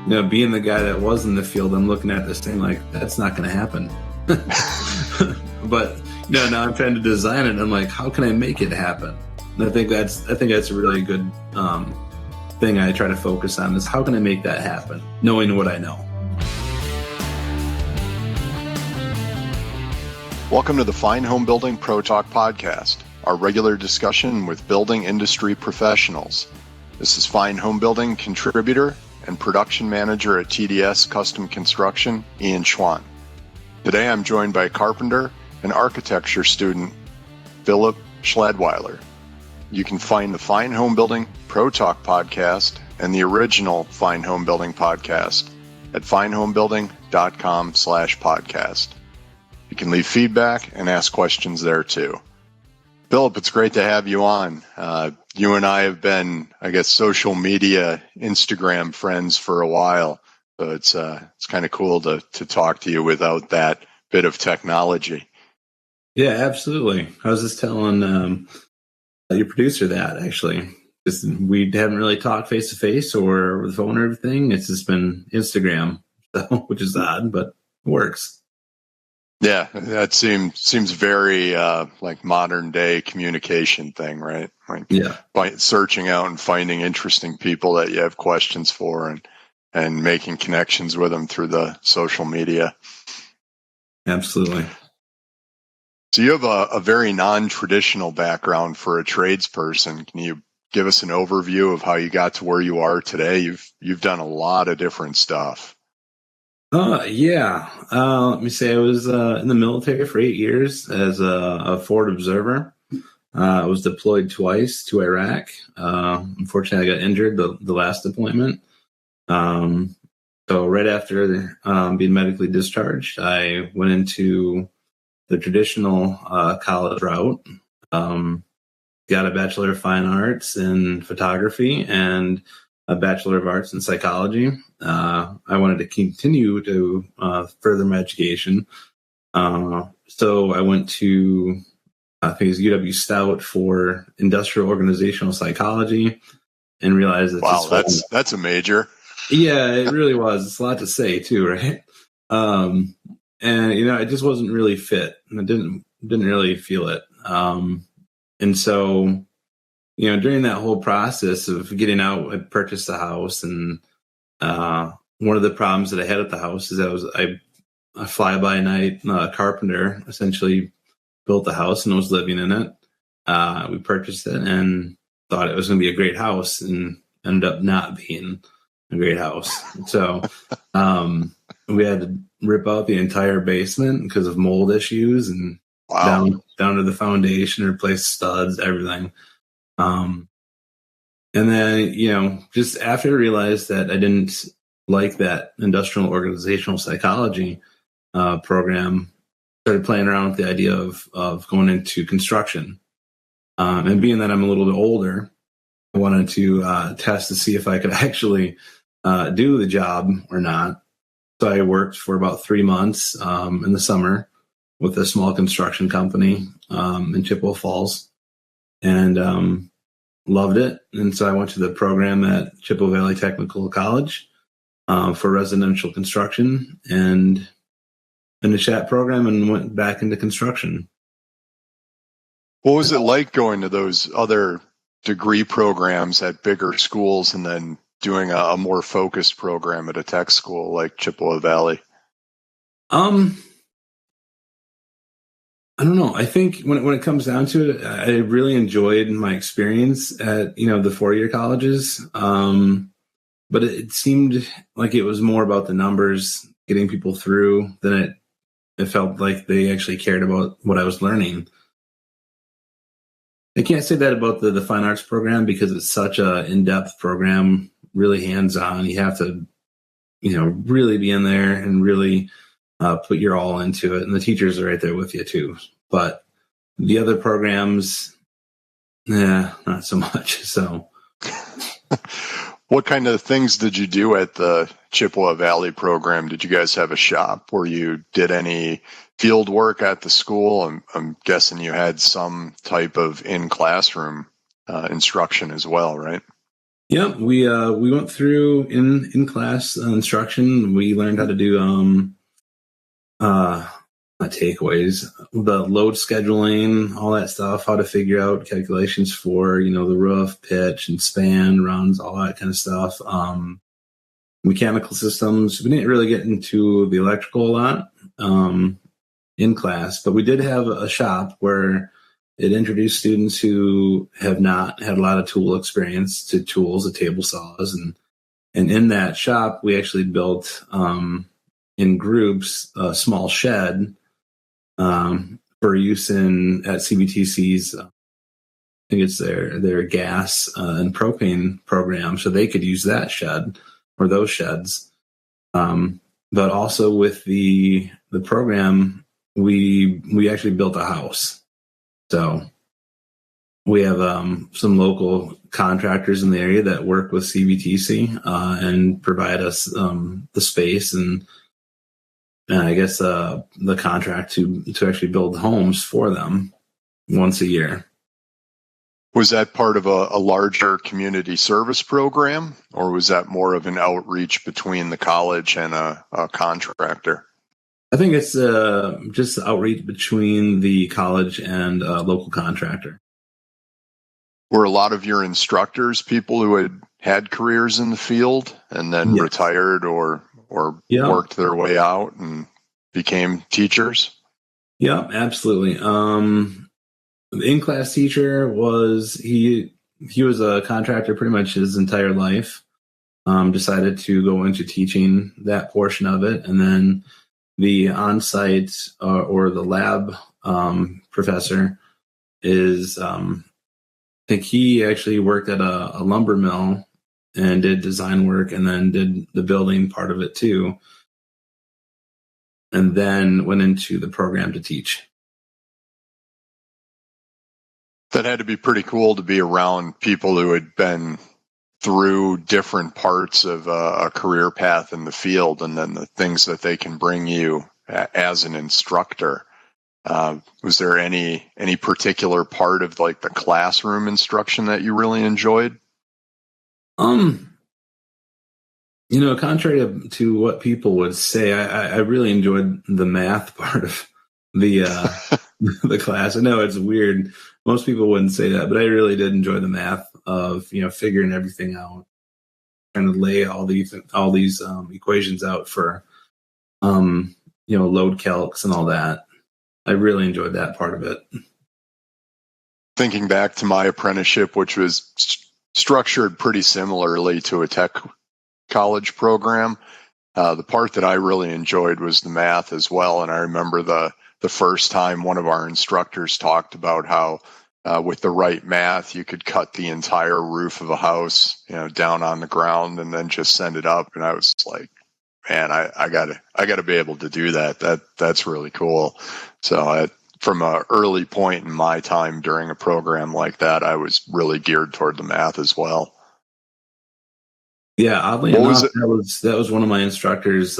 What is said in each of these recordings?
being the guy that was in the field, I'm looking at this thing like, that's not going to happen. But now I'm trying to design it, and I'm like, how can I make it happen? And I think that's a really good thing I try to focus on, is how can I make that happen, knowing what I know. Welcome to the Fine Homebuilding Pro Talk podcast, our regular discussion with building industry professionals. This is Fine Homebuilding Contributor and Production Manager at TDS Custom Construction, Ian Schwandt. Today I'm joined by carpenter and architecture student, Phillip Schladweiler. You can find the Fine Homebuilding Pro Talk podcast and the original Fine Homebuilding podcast at finehomebuilding.com/podcast. You can leave feedback and ask questions there too. Phillip, it's great to have you on. You and I have been, social media, Instagram friends for a while. So it's kind of cool to talk to you without that bit of technology. Yeah, absolutely. I was just telling your producer that, actually. We haven't really talked face to face or over the phone or everything. It's just been Instagram, which is odd, but it works. Yeah, that seems very like modern day communication thing, right? Like, yeah, by searching out and finding interesting people that you have questions for, and making connections with them through the social media. Absolutely. So you have a very non-traditional background for a tradesperson. Can you give us an overview of how you got to where you are today? You've done a lot of different stuff. Yeah. Let me say, I was in the military for 8 years as a forward observer. I was deployed twice to Iraq. Unfortunately, I got injured the last deployment. So right after being medically discharged, I went into the traditional college route. Got a Bachelor of Fine Arts in photography and a Bachelor of Arts in psychology. I wanted to continue to further my education. So I went to, I think it was UW Stout for industrial organizational psychology, and realized that wow, that's a major. Yeah, it really was. It's a lot to say too, right? And it just wasn't really fit. I didn't really feel it. And so, during that whole process of getting out, I purchased a house, and one of the problems that I had at the house is I fly-by-night carpenter, essentially built the house and was living in it. We purchased it and thought it was going to be a great house, and ended up not being a great house. So we had to rip out the entire basement because of mold issues, and wow. down to the foundation, replace studs, everything. And then, just after I realized that I didn't like that industrial organizational psychology program, started playing around with the idea of going into construction. And being that I'm a little bit older, I wanted to test to see if I could actually do the job or not. So I worked for about 3 months in the summer with a small construction company in Chippewa Falls, and loved it. And so I went to the program at Chippewa Valley Technical College for residential construction, and finished that program and went back into construction. What was it like going to those other degree programs at bigger schools and then doing a more focused program at a tech school like Chippewa Valley? I don't know. I think when it comes down to it, I really enjoyed my experience at, the 4-year colleges. But it seemed like it was more about the numbers, getting people through, than it felt like they actually cared about what I was learning. I can't say that about the fine arts program, because it's such a in-depth program, really hands-on. You have to, really be in there and really put your all into it. And the teachers are right there with you too. But the other programs, not so much. So what kind of things did you do at the Chippewa Valley program? Did you guys have a shop where you did any field work at the school? I'm guessing you had some type of in-classroom instruction as well, right? Yep, we went through in class instruction. We learned how to do not takeaways, the load scheduling, all that stuff, how to figure out calculations for the roof, pitch, and span runs, all that kind of stuff. Mechanical systems. We didn't really get into the electrical a lot in class, but we did have a shop where it introduced students who have not had a lot of tool experience to tools, the table saws, and in that shop we actually built in groups a small shed for use at CBTC's. I think it's their gas and propane program, so they could use that shed or those sheds. But also with the program, we actually built a house. So we have some local contractors in the area that work with CBTC and provide us the space and I guess the contract to actually build homes for them once a year. Was that part of a larger community service program, or was that more of an outreach between the college and a contractor? I think it's just outreach between the college and a local contractor. Were a lot of your instructors people who had careers in the field and then retired or worked their way out and became teachers? Yeah, absolutely. The in-class teacher he was a contractor pretty much his entire life. Decided to go into teaching that portion of it, and then the on-site or the lab professor is, I think he actually worked at a lumber mill and did design work, and then did the building part of it too, and then went into the program to teach. That had to be pretty cool to be around people who had been through different parts of a career path in the field, and then the things that they can bring you as an instructor. Was there any particular part of like the classroom instruction that you really enjoyed? Contrary to what people would say, I really enjoyed the math part of the the class. I know it's weird. Most people wouldn't say that, but I really did enjoy the math of figuring everything out, trying to lay all these equations out for load calcs and all that. I really enjoyed that part of it. Thinking back to my apprenticeship, which was structured pretty similarly to a tech college program, the part that I really enjoyed was the math as well. And I remember the first time one of our instructors talked about how with the right math, you could cut the entire roof of a house, down on the ground and then just send it up. And I was like, man, I gotta be able to do that. That's really cool. So from an early point in my time during a program like that, I was really geared toward the math as well. Yeah, oddly enough, that was one of my instructors'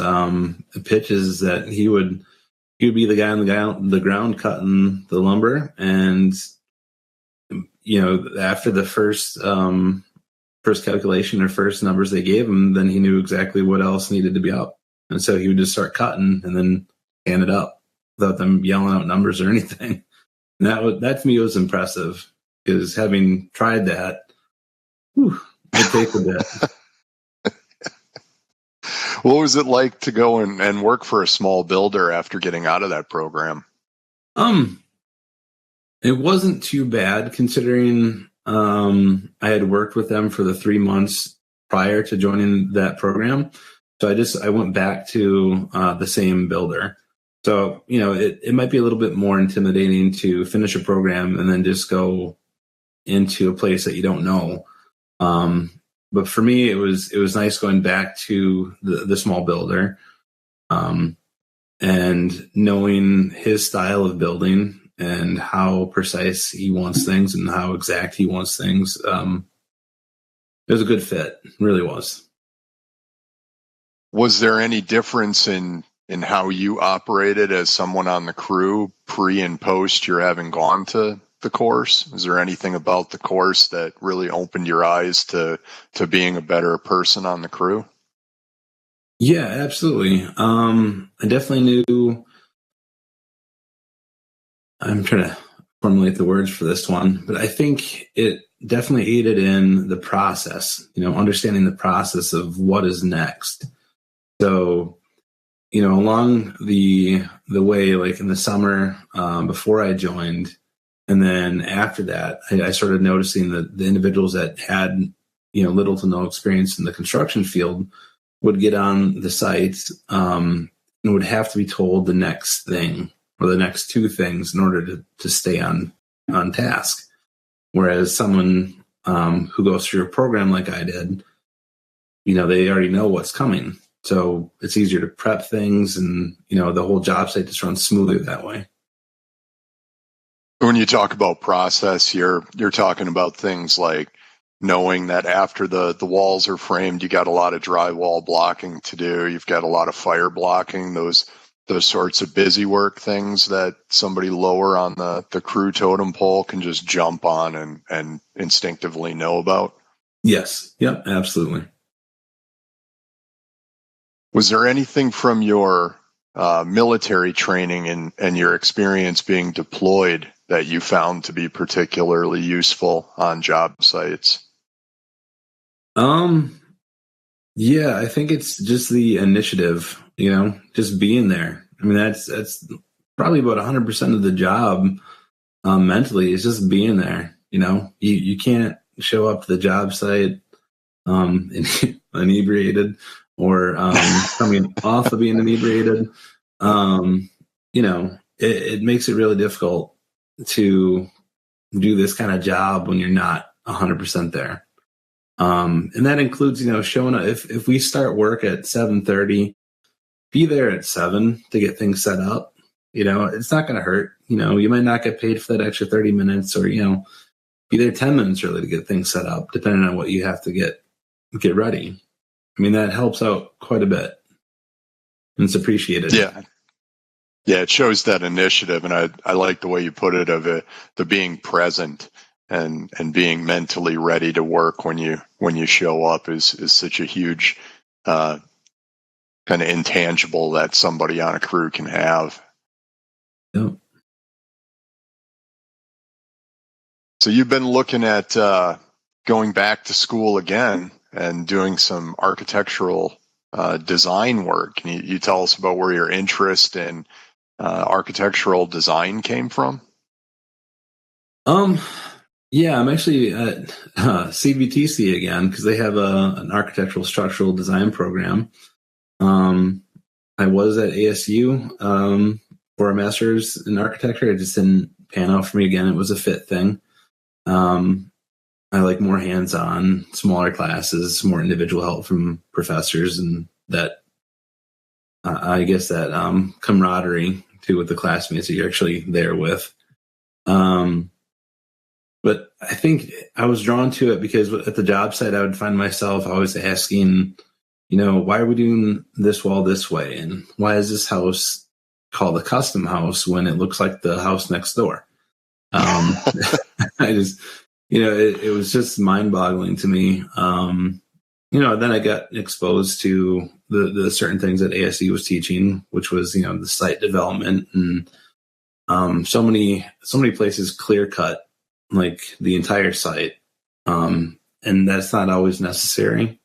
pitches, that he would be the guy on the ground cutting the lumber, and after the first calculation or first numbers they gave him, then he knew exactly what else needed to be up, and so he would just start cutting and then hand it up without them yelling out numbers or anything. And that to me was impressive, because having tried that, it takes a bit. What was it like to go and work for a small builder after getting out of that program? It wasn't too bad, considering I had worked with them for the 3 months prior to joining that program. So I went back to the same builder. So, it might be a little bit more intimidating to finish a program and then just go into a place that you don't know. But for me, it was nice going back to the small builder, and knowing his style of building and how precise he wants things and how exact he wants things. It was a good fit. It really was. Was there any difference in how you operated as someone on the crew pre and post your having gone to the course? Is there anything about the course that really opened your eyes to being a better person on the crew? Yeah, absolutely. I definitely knew. I'm trying to formulate the words for this one, but I think it definitely aided in the process, understanding the process of what is next. So, along the way, like in the summer, before I joined, and then after that, I started noticing that the individuals that had, little to no experience in the construction field would get on the sites, and would have to be told the next thing or the next two things in order to stay on task. Whereas someone who goes through a program like I did, they already know what's coming. So it's easier to prep things, and, the whole job site just runs smoothly that way. When you talk about process, you're talking about things like knowing that after the walls are framed, you got a lot of drywall blocking to do. You've got a lot of fire blocking, those sorts of busy work things that somebody lower on the crew totem pole can just jump on and instinctively know about. Yes. Yep. Absolutely. Was there anything from your military training and your experience being deployed that you found to be particularly useful on job sites? Yeah, I think it's just the initiative, just being there. I mean, that's probably about 100% of the job. Mentally, is just being there. You can't show up to the job site inebriated or coming off of being inebriated. It makes it really difficult to do this kind of job when you're not 100% there. And that includes, showing up. If we start work at 7:30, be there at 7 to get things set up. It's not going to hurt. You might not get paid for that extra 30 minutes, or, be there 10 minutes early to get things set up, depending on what you have to get ready. I mean, that helps out quite a bit, and it's appreciated. Yeah. Yeah, it shows that initiative, and I like the way you put it, of the being present and being mentally ready to work when you show up is such a huge kind of intangible that somebody on a crew can have. Yep. So you've been looking at going back to school again and doing some architectural design work. Can you tell us about where your interest in architectural design came from? Yeah, I'm actually at CBTC again because they have an architectural structural design program. I was at ASU for a master's in architecture. It just didn't pan out for me again. It was a fit thing. I like more hands-on, smaller classes, more individual help from professors, and that I guess that camaraderie too with the classmates that you're actually there with. But I think I was drawn to it because at the job site, I would find myself always asking, why are we doing this wall this way? And why is this house called a custom house when it looks like the house next door? I just, it was just mind boggling to me. Then I got exposed to the certain things that ASU was teaching, which was, the site development, and so many places clear cut like the entire site. And that's not always necessary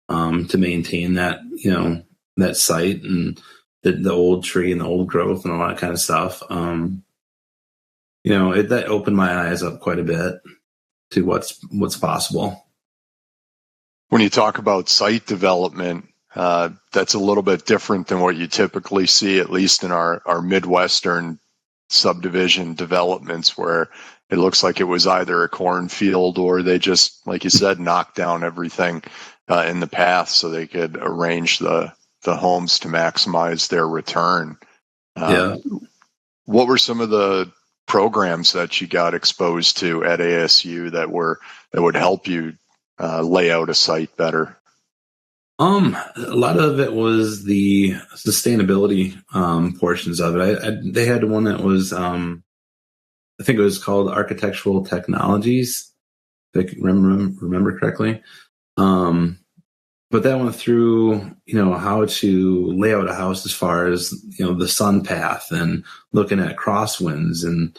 to maintain that, that site and the old tree and the old growth and all that kind of stuff. That opened my eyes up quite a bit to what's possible. When you talk about site development, that's a little bit different than what you typically see, at least in our Midwestern subdivision developments, where it looks like it was either a cornfield or they just, like you said, knocked down everything in the path so they could arrange the homes to maximize their return. What were some of the programs that you got exposed to at ASU that would help you lay out a site better? A lot of it was the sustainability portions of it. They had one that was I think it was called Architectural Technologies, if I remember correctly. But that went through, how to lay out a house as far as, the sun path and looking at crosswinds and,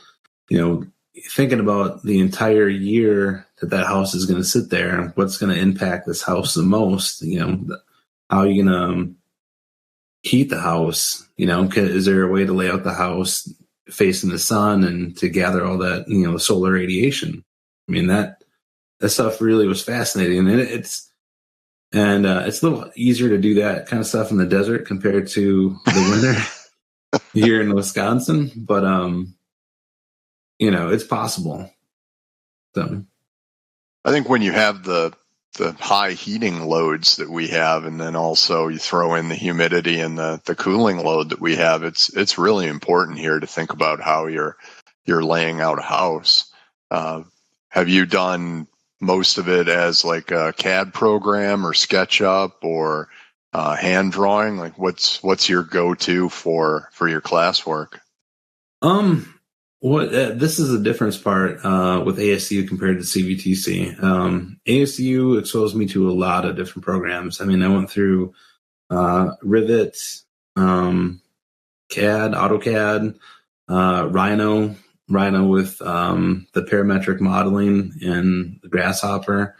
thinking about the entire year that house is going to sit there and what's going to impact this house the most, how are you going to heat the house, is there a way to lay out the house facing the sun and to gather all that, solar radiation? I mean, that stuff really was fascinating. And it's a little easier to do that kind of stuff in the desert compared to the winter here in Wisconsin. But, it's possible. So I think when you have the high heating loads that we have, and then also you throw in the humidity and the cooling load that we have, it's really important here to think about how you're laying out a house. Have you done most of it as like a CAD program or SketchUp or hand drawing? Like what's your go-to for your classwork? This is the difference part with ASU compared to CVTC. ASU exposed me to a lot of different programs. I mean, I went through Rivet, CAD, AutoCAD, Rhino with the parametric modeling and the Grasshopper,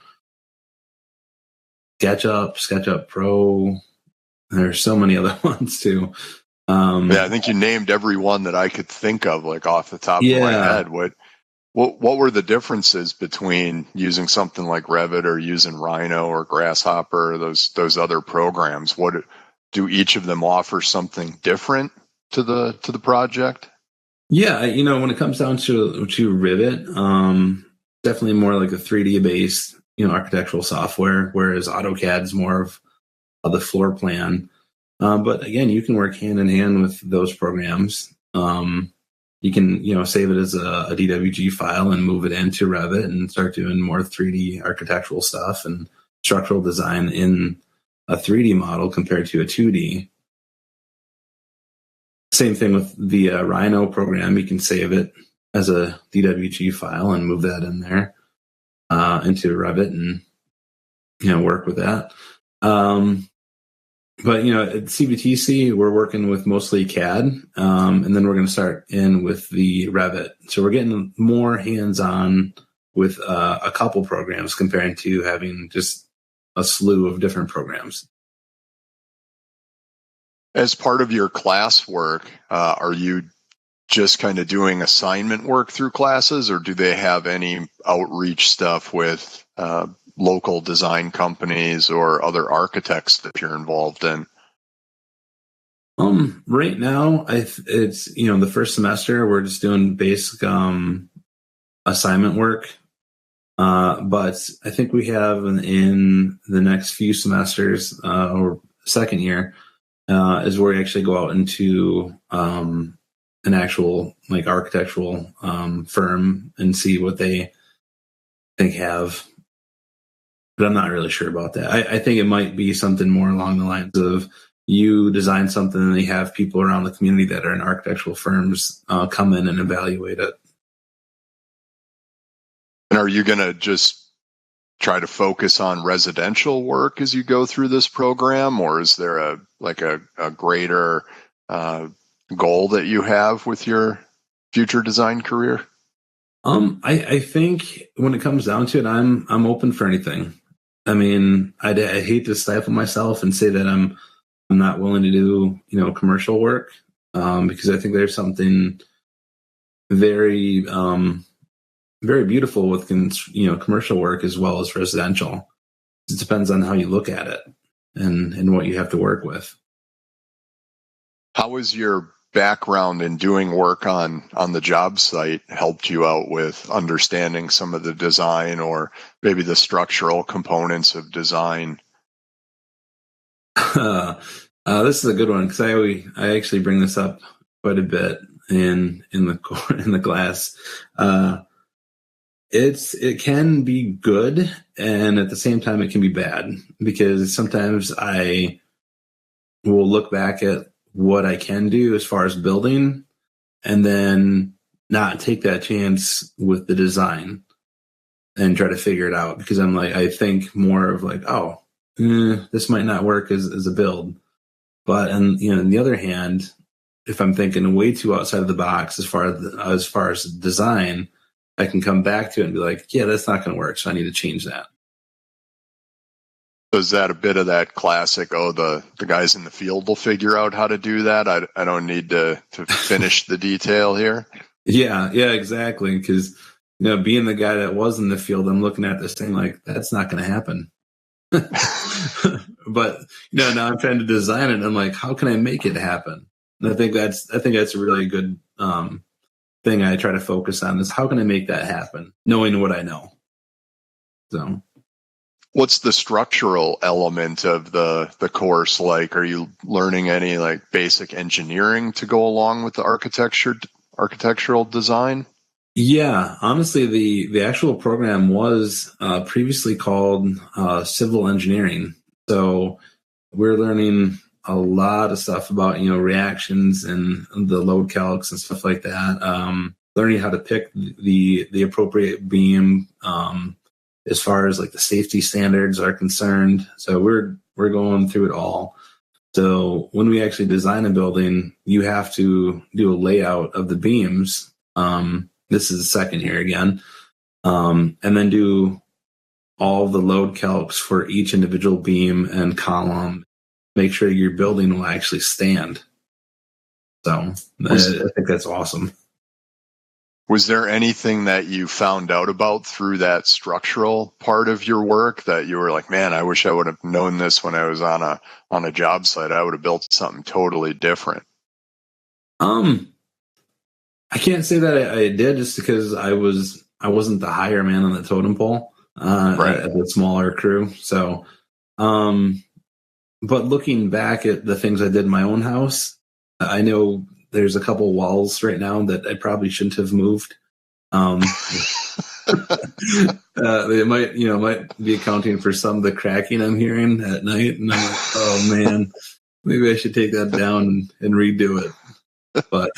SketchUp Pro. There's so many other ones too. I think you named every one that I could think of, like off the top of my head. What were the differences between using something like Revit or using Rhino or Grasshopper or those other programs? What do each of them offer something different to the project? Yeah, when it comes down to Rivet, definitely more like a 3D based, architectural software, whereas AutoCAD is more of the floor plan. But again, you can work hand in hand with those programs. You can, save it as a DWG file and move it into Revit and start doing more 3D architectural stuff and structural design in a 3D model compared to a 2D. Same thing with the Rhino program. You can save it as a DWG file and move that in there into Revit and, work with that. But, at CVTC, we're working with mostly CAD, and then we're going to start in with the Revit. So we're getting more hands-on with a couple programs compared to having just a slew of different programs. As part of your classwork, are you just kind of doing assignment work through classes, or do they have any outreach stuff with local design companies or other architects that you're involved in? Right now, it's the first semester we're just doing basic assignment work. But I think we have in the next few semesters or second year is where we actually go out into an actual like architectural firm and see what they have. But I'm not really sure about that. I think it might be something more along the lines of you design something and you have people around the community that are in architectural firms come in and evaluate it. And are you going to just try to focus on residential work as you go through this program, or is there a greater goal that you have with your future design career? I think when it comes down to it, I'm open for anything. I mean, I hate to stifle myself and say that I'm not willing to do, commercial work, because I think there's something very, very beautiful with, commercial work as well as residential. It depends on how you look at it and what you have to work with. How has your background in doing work on the job site helped you out with understanding some of the design or maybe the structural components of design? This is a good one because I actually bring this up quite a bit in the class. It can be good, and at the same time it can be bad, because sometimes I will look back at what I can do as far as building, and then not take that chance with the design and try to figure it out, because I'm like, I think more of like, this might not work as a build. But on the other hand, if I'm thinking way too outside of the box as far as design, I can come back to it and be like, yeah, that's not going to work, so I need to change that. So is that a bit of that classic, the guys in the field will figure out how to do that? I don't need to finish the detail here. Yeah, exactly. Because, being the guy that was in the field, I'm looking at this thing like, that's not going to happen. But, now I'm trying to design it, and I'm like, how can I make it happen? And I think that's a really good thing I try to focus on, is how can I make that happen, knowing what I know. So, what's the structural element of the course like? Are you learning any like basic engineering to go along with the architectural design? Yeah, honestly, the actual program was previously called civil engineering. So we're learning a lot of stuff about reactions and the load calcs and stuff like that. Learning how to pick the appropriate beam as far as like the safety standards are concerned. So we're going through it all. So when we actually design a building, you have to do a layout of the beams. This is the second year again, and then do all the load calcs for each individual beam and column. Make sure your building will actually stand. So I think that's awesome. Was there anything that you found out about through that structural part of your work that you were like, man, I wish I would have known this when I was on a job site? I would have built something totally different. I can't say that I did, just because I wasn't the higher man on the totem pole right. At the smaller crew. So, but looking back at the things I did in my own house, I know there's a couple walls right now that I probably shouldn't have moved. They might be accounting for some of the cracking I'm hearing at night, and I'm like, oh man, maybe I should take that down and redo it. But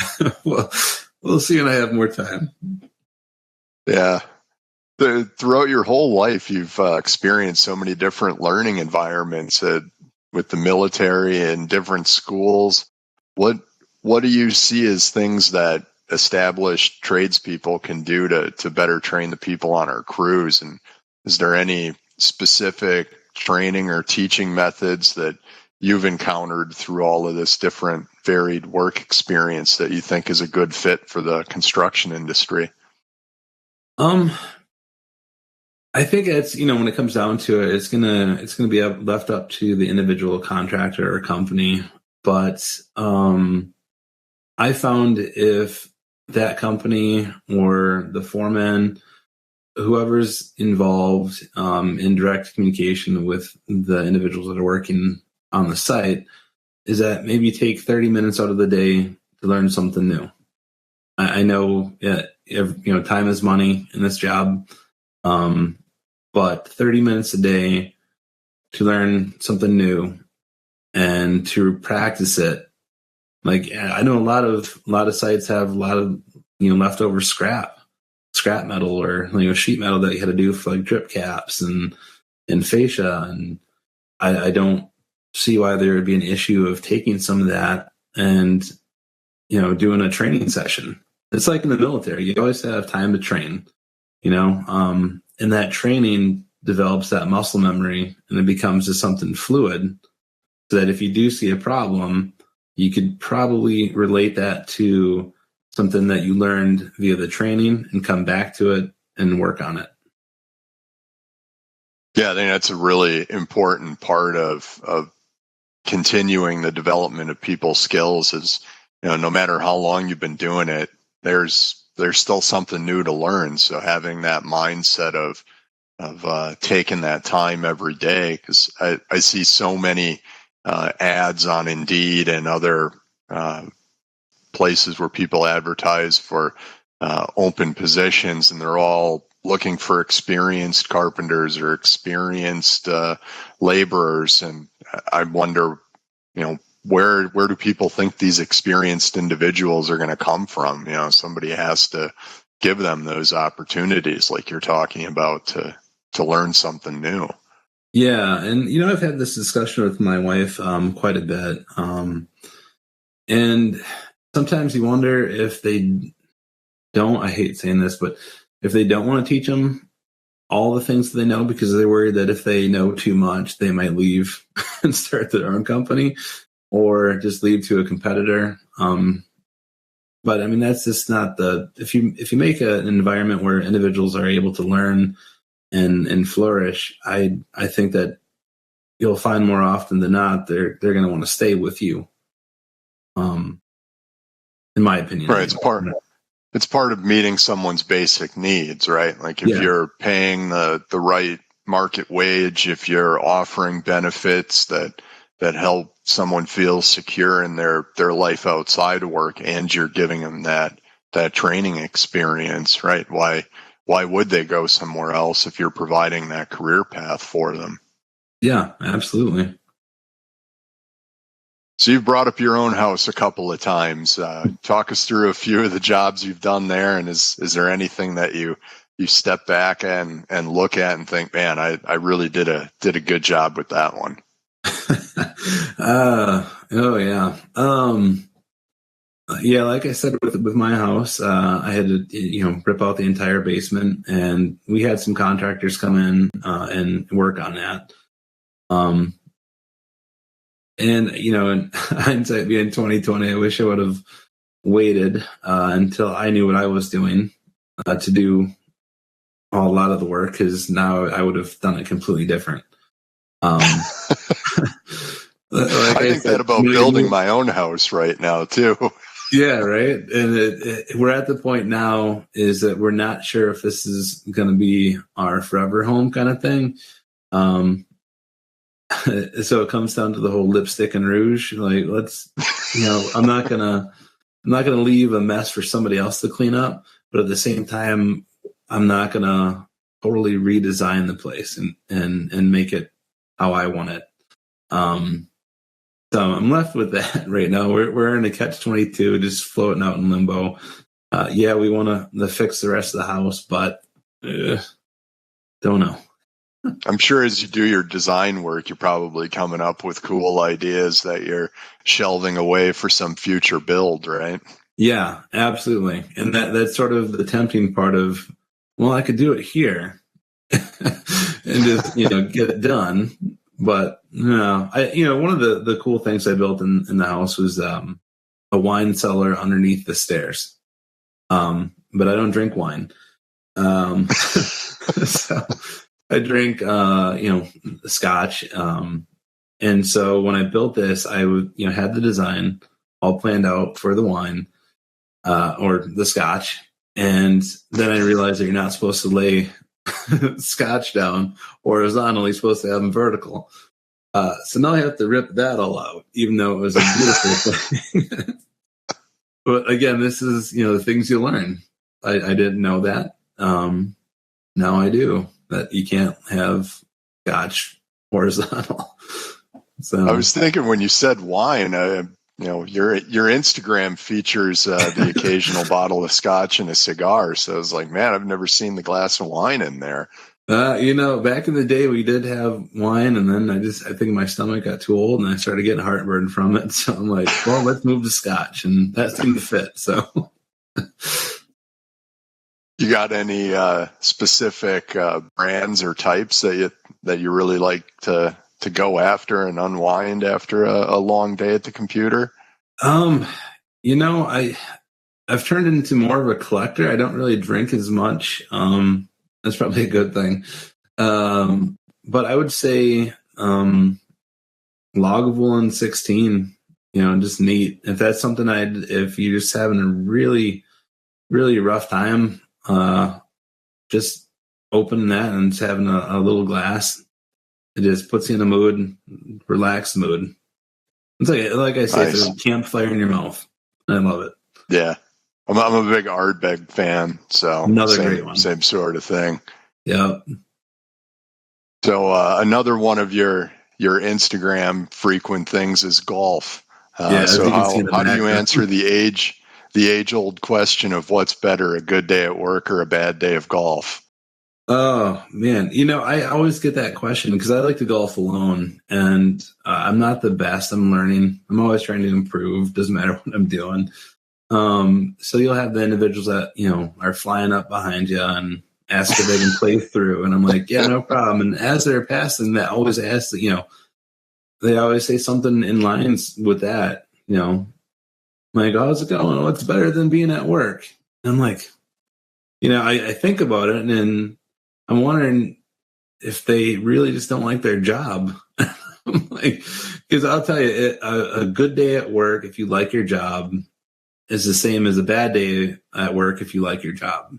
we'll see when I have more time. Yeah. Throughout your whole life, you've experienced so many different learning environments with the military and different schools. What do you see as things that established tradespeople can do to better train the people on our crews? And is there any specific training or teaching methods that you've encountered through all of this different varied work experience that you think is a good fit for the construction industry? I think it's, when it comes down to it, it's gonna be left up to the individual contractor or company. But I found if that company or the foreman, whoever's involved in direct communication with the individuals that are working on the site, is that maybe take 30 minutes out of the day to learn something new. I know, time is money in this job, but 30 minutes a day to learn something new and to practice it. Like, I know a lot of sites have a lot of leftover scrap metal or sheet metal that you had to do for like drip caps and fascia, and I don't see why there would be an issue of taking some of that and doing a training session. It's like in the military, you always have time to train, and that training develops that muscle memory, and it becomes just something fluid, so that if you do see a problem, you could probably relate that to something that you learned via the training and come back to it and work on it. Yeah, I think that's a really important part of continuing the development of people's skills is, no matter how long you've been doing it, there's still something new to learn. So having that mindset of taking that time every day, because I see so many ads on Indeed and other places where people advertise for open positions, and they're all looking for experienced carpenters or experienced laborers. And I wonder, where do people think these experienced individuals are going to come from? Somebody has to give them those opportunities like you're talking about to learn something new. Yeah. And, I've had this discussion with my wife quite a bit. And sometimes you wonder if they don't, I hate saying this, but if they don't want to teach them all the things that they know because they're worried that if they know too much, they might leave and start their own company or just leave to a competitor. But I mean, that's just not if you make an environment where individuals are able to learn and flourish, I think that you'll find more often than not, they're going to want to stay with you. In my opinion. Right. It's part of meeting someone's basic needs, right? Like if you're paying the right market wage, if you're offering benefits that help someone feel secure in their life outside of work, and you're giving them that training experience, right? Why would they go somewhere else if you're providing that career path for them? Yeah, absolutely. So you've brought up your own house a couple of times. Talk us through a few of the jobs you've done there, and is there anything that you step back and look at and think, man, I really did a good job with that one? Oh yeah. Yeah, like I said, with my house, I had to, rip out the entire basement, and we had some contractors come in and work on that. And, in hindsight being 2020, I wish I would have waited until I knew what I was doing to do a lot of the work, because now I would have done it completely different. I think that about building my own house right now, too. Yeah, right. And we're at the point now is that we're not sure if this is going to be our forever home kind of thing. So it comes down to the whole lipstick and rouge. Like, let's, I'm not gonna leave a mess for somebody else to clean up, but at the same time, I'm not gonna totally redesign the place and make it how I want it. So I'm left with that right now. We're in a catch-22, just floating out in limbo. We want to fix the rest of the house, but don't know. I'm sure as you do your design work, you're probably coming up with cool ideas that you're shelving away for some future build, right? Yeah, absolutely. And that's sort of the tempting part of, well, I could do it here and just, get it done. But no, one of the cool things I built in the house was a wine cellar underneath the stairs. But I don't drink wine. So I drink, scotch. And so when I built this, I would, had the design all planned out for the wine, or the scotch. And then I realized that you're not supposed to lay scotch down horizontally, supposed to have them vertical. So now I have to rip that all out, even though it was a beautiful thing. But again, this is, the things you learn. I didn't know that. Now I do. That you can't have scotch horizontal. So I was thinking when you said wine, your Instagram features the occasional bottle of scotch and a cigar. So I was like, man, I've never seen the glass of wine in there. Back in the day we did have wine, and then I think my stomach got too old and I started getting heartburn from it. So I'm like, well, let's move to scotch, and that seemed to fit. So you got any specific brands or types that you really like to go after and unwind after a long day at the computer? I've turned into more of a collector. I don't really drink as much. That's probably a good thing. But I would say Lagavulin 16, just neat. If that's something if you're just having a really, really rough time, just open that and just having a little glass. It just puts you in a mood, relaxed mood. It's like I say, nice. It's a campfire in your mouth. I love it. Yeah. I'm a big Ardbeg fan, so great one. Same sort of thing. Yep. So another one of your Instagram frequent things is golf. So you can see in the how do you background. answer the age-old question of what's better, a good day at work or a bad day of golf? Oh, man. I always get that question because I like to golf alone, and I'm not the best. I'm learning. I'm always trying to improve. Doesn't matter what I'm doing. So you'll have the individuals that, are flying up behind you and ask if they can play through. And I'm like, yeah, no problem. And as they're passing, they always ask, they always say something in lines with that, like, how's it going? What's better than being at work? And I'm like, I think about it and I'm wondering if they really just don't like their job. Like, because I'll tell you, a good day at work, if you like your job, is the same as a bad day at work if you like your job.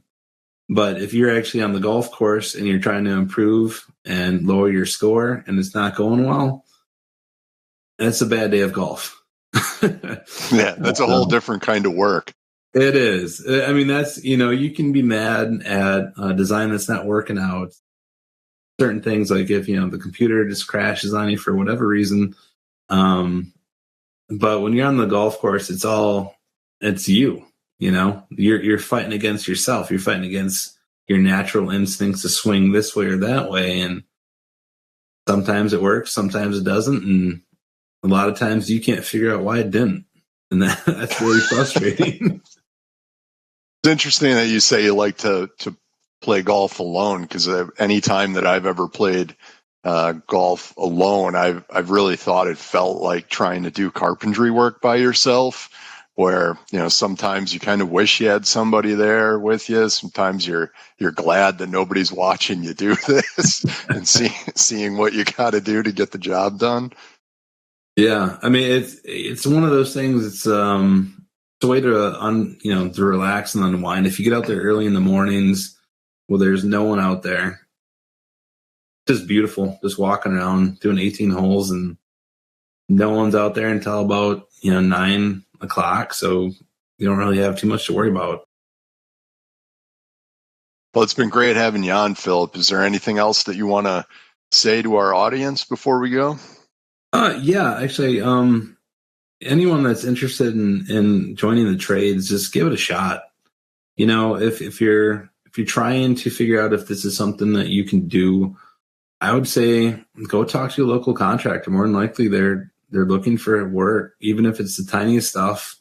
But if you're actually on the golf course and you're trying to improve and lower your score and it's not going well, that's a bad day of golf. Yeah, that's a whole different kind of work. It is. I mean, that's, you can be mad at a design that's not working out. Certain things, like if, the computer just crashes on you for whatever reason. But when you're on the golf course, it's you, you're fighting against yourself. You're fighting against your natural instincts to swing this way or that way. And sometimes it works, sometimes it doesn't. And a lot of times you can't figure out why it didn't. And that's really frustrating. It's interesting that you say you like to play golf alone, because any time that I've ever played golf alone, I've really thought it felt like trying to do carpentry work by yourself, where sometimes you kind of wish you had somebody there with you. Sometimes you're glad that nobody's watching you do this and seeing what you got to do to get the job done. Yeah, I mean it's one of those things. It's a way to to relax and unwind. If you get out there early in the mornings, well, there's no one out there. Just beautiful, just walking around doing 18 holes, and no one's out there until about 9 o'clock. So you don't really have too much to worry about. Well, it's been great having you on, Phillip. Is there anything else that you want to say to our audience before we go? Yeah, actually, anyone that's interested in joining the trades, just give it a shot. If you're trying to figure out if this is something that you can do, I would say go talk to a local contractor. More than likely, they're looking for work, even if it's the tiniest stuff.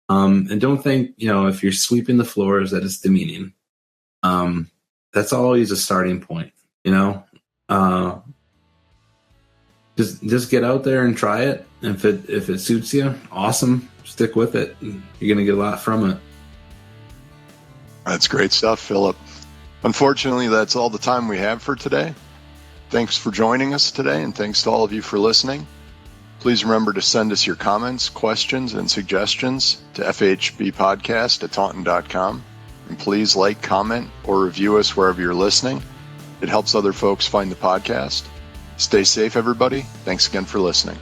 And don't think, if you're sweeping the floors, that it's demeaning. That's always a starting point. Just get out there and try it. If it suits you, awesome. Stick with it. You're going to get a lot from it. That's great stuff, Phillip. Unfortunately, that's all the time we have for today. Thanks for joining us today, and thanks to all of you for listening. Please remember to send us your comments, questions, and suggestions to fhbpodcast@taunton.com. And please like, comment, or review us wherever you're listening. It helps other folks find the podcast. Stay safe, everybody. Thanks again for listening.